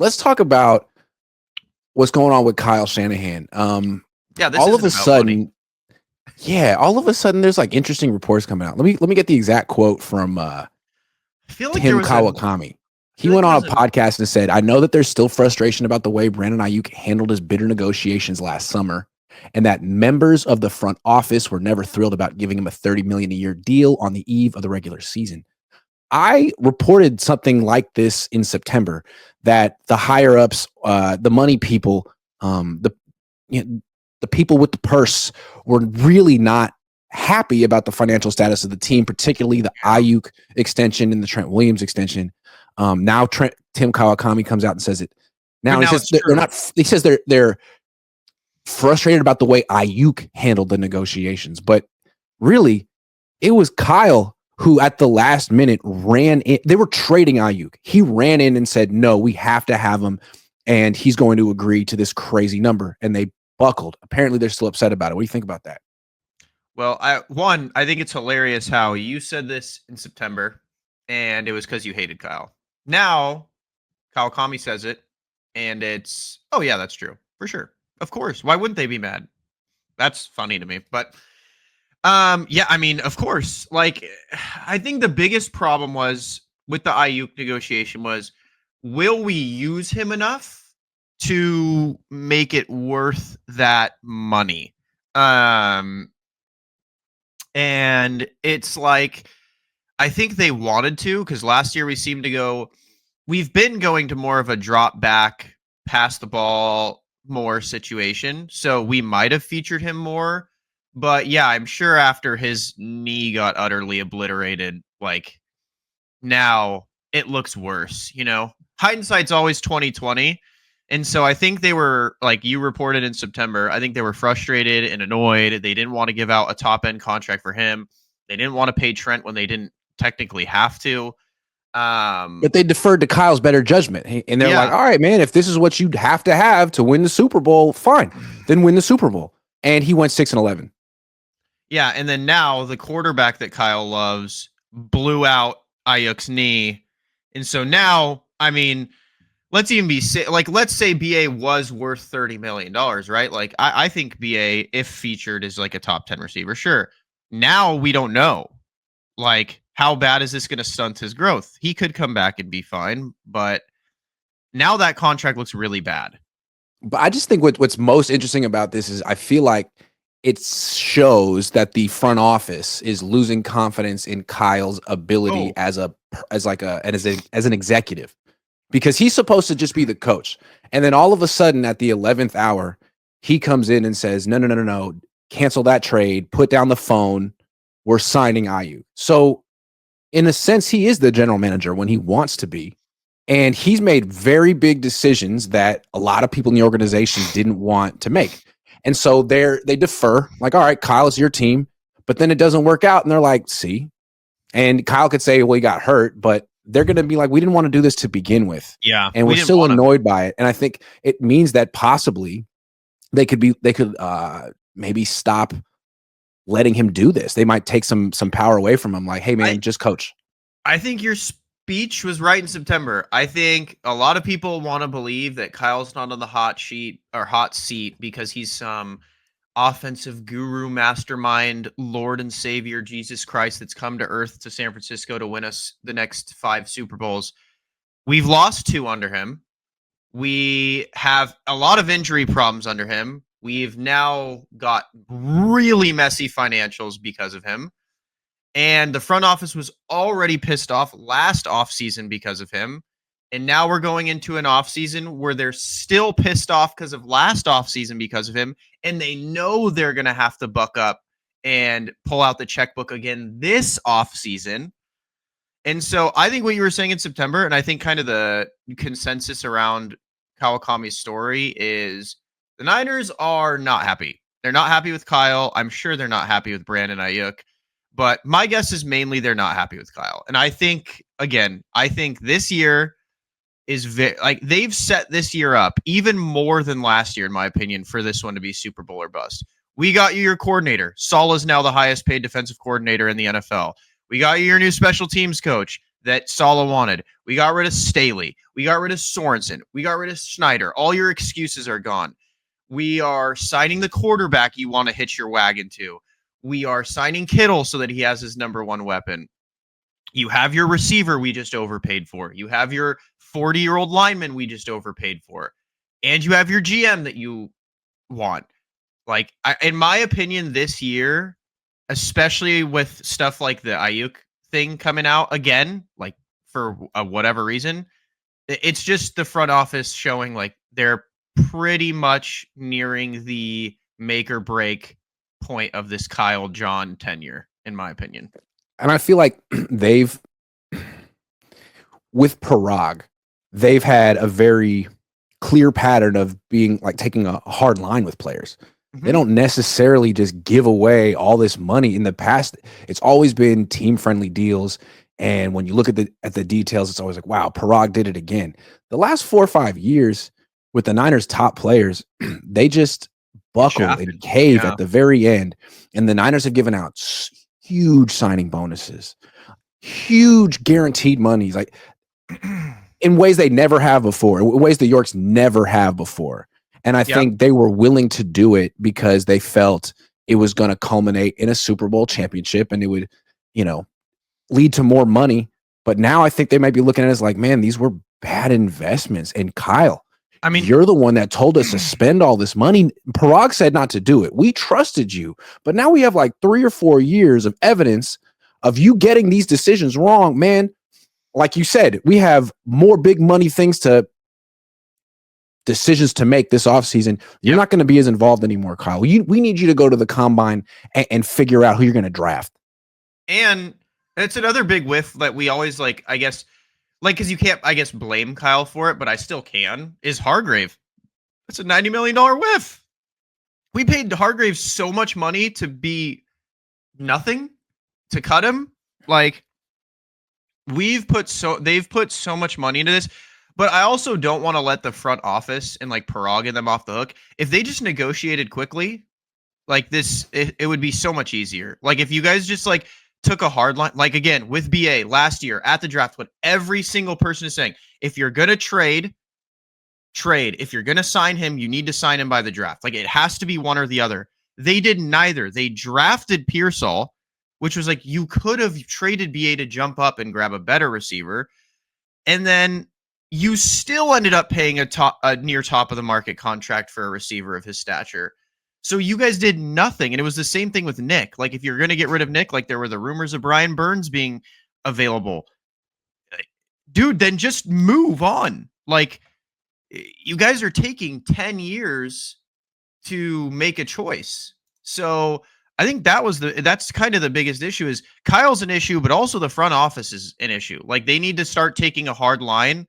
let's talk about what's going on with Kyle Shanahan. This all of isn't a about sudden, money. all of a sudden, there's like interesting reports coming out. Let me get the exact quote from I feel like Tim Kawakami. He feel like went there on a was podcast and said, "I know that there's still frustration about the way Brandon Aiyuk handled his bitter negotiations last summer, and that members of the front office were never thrilled about giving him a $30 million a year deal on the eve of the regular season." I reported something like this in September, that the higher ups, the money people, the people with the purse were really not happy about the financial status of the team, particularly the Aiyuk extension and the Trent Williams extension. Now Tim Kawakami comes out and says it. Now he says they're not. He says they're frustrated about the way Aiyuk handled the negotiations, but really, it was Kyle who at the last minute ran in. They were trading Aiyuk. He ran in and said, "No, we have to have him, and he's going to agree to this crazy number." And they buckled. Apparently, they're still upset about it. What do you think about that? Well, I think it's hilarious how you said this in September, and it was because you hated Kyle. Now, Kawakami says it, and it's, oh yeah, that's true for sure. Of course, why wouldn't they be mad? That's funny to me, but I mean, of course. Like, I think the biggest problem was with the Aiyuk negotiation was, will we use him enough to make it worth that money? And it's like, I think they wanted to, because last year we've been going to more of a drop back, pass the ball more situation. So we might have featured him more. But yeah, I'm sure after his knee got utterly obliterated, like, now it looks worse, Hindsight's always 2020. And so I think they were, like you reported in September, I think they were frustrated and annoyed. They didn't want to give out a top end contract for him. They didn't want to pay Trent when they didn't technically have to. But they deferred to Kyle's better judgment. And they're like, all right, man, if this is what you'd have to win the Super Bowl, fine, then win the Super Bowl. And he went 6-11. Yeah, and then now the quarterback that Kyle loves blew out Aiyuk's knee. And so now, I mean, let's say BA was worth $30 million, right? Like, I think BA, if featured, is like a top 10 receiver. Sure. Now we don't know. Like, how bad is this going to stunt his growth? He could come back and be fine, but now that contract looks really bad. But I just think what's most interesting about this is I feel like it shows that the front office is losing confidence in Kyle's ability as an executive, because he's supposed to just be the coach. And then all of a sudden at the 11th hour, he comes in and says, no, cancel that trade, put down the phone. We're signing Aiyuk. So in a sense, he is the general manager when he wants to be. And he's made very big decisions that a lot of people in the organization didn't want to make. And so they defer, like, all right, Kyle, it's your team. But then it doesn't work out. And they're like, see? And Kyle could say, well, he got hurt. But they're going to be like, we didn't want to do this to begin with. Yeah. And we're still annoyed by it. And I think it means that possibly they could maybe stop letting him do this. They might take some power away from him. Like, hey, man, just coach. I think your speech was right in September. I think a lot of people want to believe that Kyle's not on the hot seat because he's some offensive guru, mastermind, Lord and Savior, Jesus Christ, that's come to earth to San Francisco to win us the next 5 Super Bowls. We've lost 2 under him. We have a lot of injury problems under him. We've now got really messy financials because of him. And the front office was already pissed off last offseason because of him. And now we're going into an offseason where they're still pissed off because of last offseason because of him. And they know they're going to have to buck up and pull out the checkbook again this offseason. And so I think what you were saying in September, and I think kind of the consensus around Kawakami's story, is the Niners are not happy. They're not happy with Kyle. I'm sure they're not happy with Brandon Aiyuk. But my guess is mainly they're not happy with Kyle. And I think this year is they've set this year up even more than last year, in my opinion, for this one to be Super Bowl or bust. We got you your coordinator. Salah's now the highest paid defensive coordinator in the NFL. We got you your new special teams coach. that Saleh wanted. We got rid of Staley. We got rid of Sorensen. We got rid of Schneider. All your excuses are gone. We are signing the quarterback you want to hitch your wagon to. We are signing Kittle so that he has his number one weapon. You have your receiver we just overpaid for. You have your 40-year-old lineman we just overpaid for. And you have your GM that you want. Like, in my opinion, this year, especially with stuff like the Aiyuk thing coming out again, like for whatever reason, it's just the front office showing like they're pretty much nearing the make or break point of this Kyle John tenure, in my opinion. And I feel like with Parag, they've had a very clear pattern of being like taking a hard line with players. Mm-hmm. They don't necessarily just give away all this money. In the past, it's always been team-friendly deals. And when you look at the details, it's always like, wow, Parag did it again. The last 4 or 5 years with the Niners' top players, they just buckle and cave at the very end. And the Niners have given out huge signing bonuses, huge guaranteed monies, like in ways they never have before, in ways the Yorks never have before. And I think they were willing to do it because they felt it was going to culminate in a Super Bowl championship and it would, lead to more money. But now I think they might be looking at it as like, man, these were bad investments. And Kyle, I mean, you're the one that told us to spend all this money. Parag said not to do it. We trusted you. But now we have like 3 or 4 years of evidence of you getting these decisions wrong, man. Like you said, we have more big money decisions to make this offseason. You're not going to be as involved anymore, Kyle. We need you to go to the combine and figure out who you're going to draft. And it's another big whiff that we always because you can't, blame Kyle for it, but I still can, is Hargrave. It's a $90 million whiff. We paid Hargrave so much money to be nothing, to cut him. Like, they've put so much money into this, but I also don't want to let the front office and like Parag and them off the hook. If they just negotiated quickly, like this, it would be so much easier. Like if you guys just like took a hard line, like again with BA last year at the draft, what every single person is saying: if you're gonna trade. If you're gonna sign him, you need to sign him by the draft. Like it has to be one or the other. They did neither. They drafted Pearsall, which was like you could have traded BA to jump up and grab a better receiver, and then you still ended up paying a near top of the market contract for a receiver of his stature. So you guys did nothing. And it was the same thing with Nick. Like if you're going to get rid of Nick, like there were the rumors of Brian Burns being available, dude, then just move on. Like you guys are taking 10 years to make a choice. So I think that's kind of the biggest issue. Is Kyle's an issue, but also the front office is an issue. Like they need to start taking a hard line